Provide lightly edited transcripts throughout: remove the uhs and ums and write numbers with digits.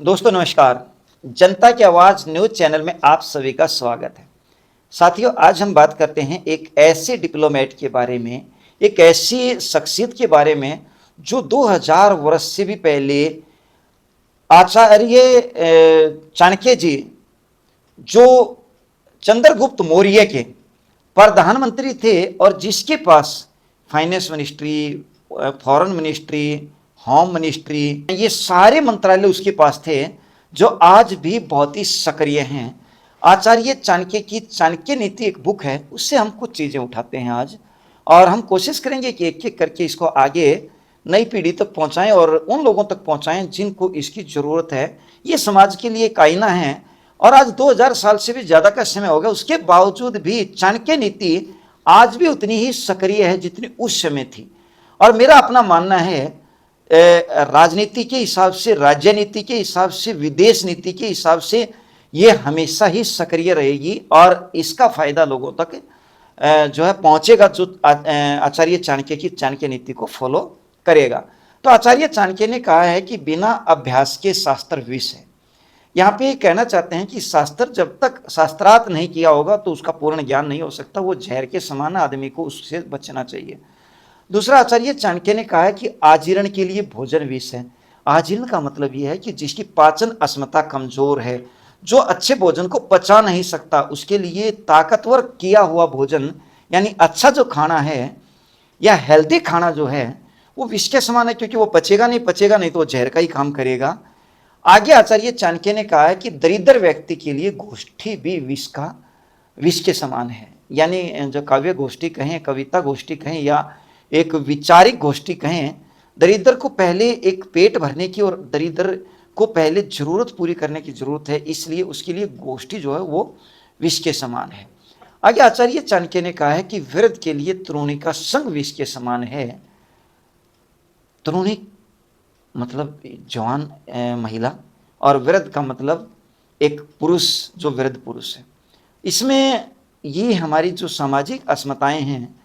दोस्तों नमस्कार। जनता की आवाज न्यूज चैनल में आप सभी का स्वागत है। साथियों, आज हम बात करते हैं एक ऐसे डिप्लोमेट के बारे में, एक ऐसी शख्सियत के बारे में जो 2000 वर्ष से भी पहले आचार्य चाणक्य जी, जो चंद्रगुप्त मौर्य के प्रधानमंत्री थे और जिसके पास finance ministry, foreign ministry, home ministry, ये सारे मंत्रालय उसके पास थे, जो आज भी बहुत ही सक्रिय हैं। आचार्य चाणक्य की चाणक्य नीति एक बुक है, उससे हम कुछ चीज़ें उठाते हैं आज, और हम कोशिश करेंगे कि एक एक करके इसको आगे नई पीढ़ी तक पहुंचाएं और उन लोगों तक पहुंचाएं जिनको इसकी ज़रूरत है। ये समाज के लिए एक आईना है और आज 2000 साल से भी ज़्यादा का समय हो गया, उसके बावजूद भी चाणक्य नीति आज भी उतनी ही सक्रिय है जितनी उस समय थी। और मेरा अपना मानना है, राजनीति के हिसाब से, राज्य नीति के हिसाब से, विदेश नीति के हिसाब से ये हमेशा ही सक्रिय रहेगी और इसका फायदा लोगों तक जो है पहुंचेगा, जो आचार्य चाणक्य की चाणक्य नीति को फॉलो करेगा। तो आचार्य चाणक्य ने कहा है कि बिना अभ्यास के शास्त्र विष है। यहाँ पे कहना चाहते हैं कि शास्त्र जब तक शास्त्रार्थ नहीं किया होगा तो उसका पूर्ण ज्ञान नहीं हो सकता, वो जहर के समान, आदमी को उससे बचना चाहिए। दूसरा, आचार्य चाणक्य ने कहा है कि आजीर्ण के लिए भोजन विष है। आजीर्ण का मतलब यह है कि जिसकी पाचन क्षमता कमजोर है, जो अच्छे भोजन को पचा नहीं सकता, उसके लिए ताकतवर किया हुआ भोजन यानी अच्छा जो खाना है या हेल्दी खाना जो है वो विष के समान है, क्योंकि वो पचेगा नहीं तो वो जहर का ही काम करेगा। आगे आचार्य चाणक्य ने कहा है कि दरिद्र व्यक्ति के लिए गोष्ठी भी विष के समान है। यानी जो काव्य गोष्ठी कहें, कविता गोष्ठी कहें या एक विचारिक गोष्ठी कहें, दरिद्र को पहले एक पेट भरने की और दरिद्र को पहले जरूरत पूरी करने की जरूरत है, इसलिए उसके लिए गोष्ठी जो है वो विष के समान है। आगे आचार्य चाणक्य ने कहा है कि वृद्ध के लिए तरुणी का संग विष के समान है। तरुणी मतलब जवान महिला और वृद्ध का मतलब एक पुरुष, जो वृद्ध पुरुष है। इसमें ये हमारी जो सामाजिक अस्मिताएं हैं,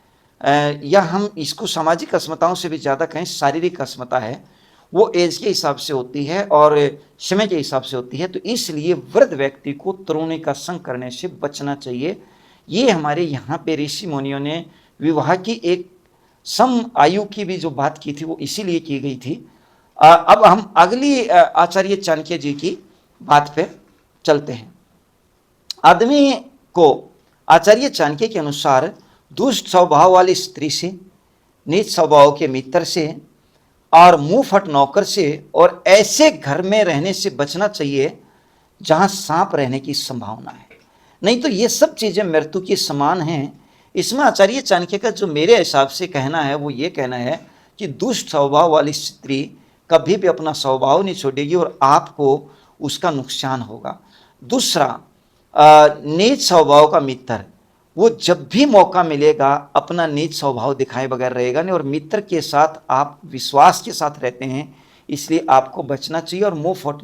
या हम इसको सामाजिक अस्मिताओं से भी ज़्यादा कहें, शारीरिक अस्मिता है, वो एज के हिसाब से होती है और समय के हिसाब से होती है। तो इसलिए वृद्ध व्यक्ति को तरुणी का संग करने से बचना चाहिए। ये हमारे यहाँ पे ऋषि मुनियों ने विवाह की एक सम आयु की भी जो बात की थी वो इसीलिए की गई थी। अब हम अगली आचार्य चाणक्य जी की बात पे चलते हैं। आदमी को आचार्य चाणक्य के अनुसार दुष्ट स्वभाव वाली स्त्री से, नीच स्वभाव के मित्र से और मुंह फट नौकर से और ऐसे घर में रहने से बचना चाहिए जहां सांप रहने की संभावना है। नहीं तो ये सब चीजें मृत्यु के समान हैं। इसमें आचार्य चाणक्य का जो मेरे हिसाब से कहना है वो ये कहना है कि दुष्ट स्वभाव वाली स्त्री कभी भी अपना स्वभाव नहीं छोड़ेगी और आपको उसका नुकसान होगा। दूसरा, नीच स्वभाव का मित्र, वो जब भी मौका मिलेगा अपना नीच स्वभाव दिखाए बगैर रहेगा नहीं, और मित्र के साथ आप विश्वास के साथ रहते हैं, इसलिए आपको बचना चाहिए। और मुंह फट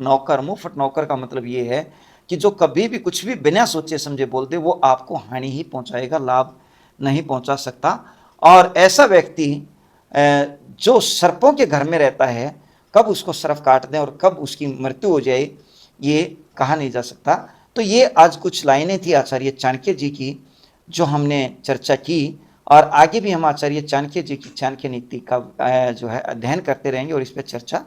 नौकर का मतलब ये है कि जो कभी भी कुछ भी बिना सोचे समझे बोल दे, वो आपको हानि ही पहुंचाएगा, लाभ नहीं पहुंचा सकता। और ऐसा व्यक्ति जो सर्पों के घर में रहता है, कब उसको सर्प काट दें और कब उसकी मृत्यु हो जाए ये कहा नहीं जा सकता। तो ये आज कुछ लाइनें थी आचार्य चाणक्य जी की जो हमने चर्चा की, और आगे भी हम आचार्य चाणक्य जी की चाणक्य नीति का जो है अध्ययन करते रहेंगे और इस पर चर्चा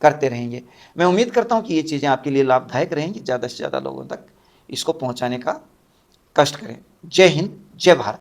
करते रहेंगे। मैं उम्मीद करता हूँ कि ये चीज़ें आपके लिए लाभदायक रहेंगी, ज़्यादा से ज़्यादा लोगों तक इसको पहुँचाने का कष्ट करें। जय हिंद, जय भारत।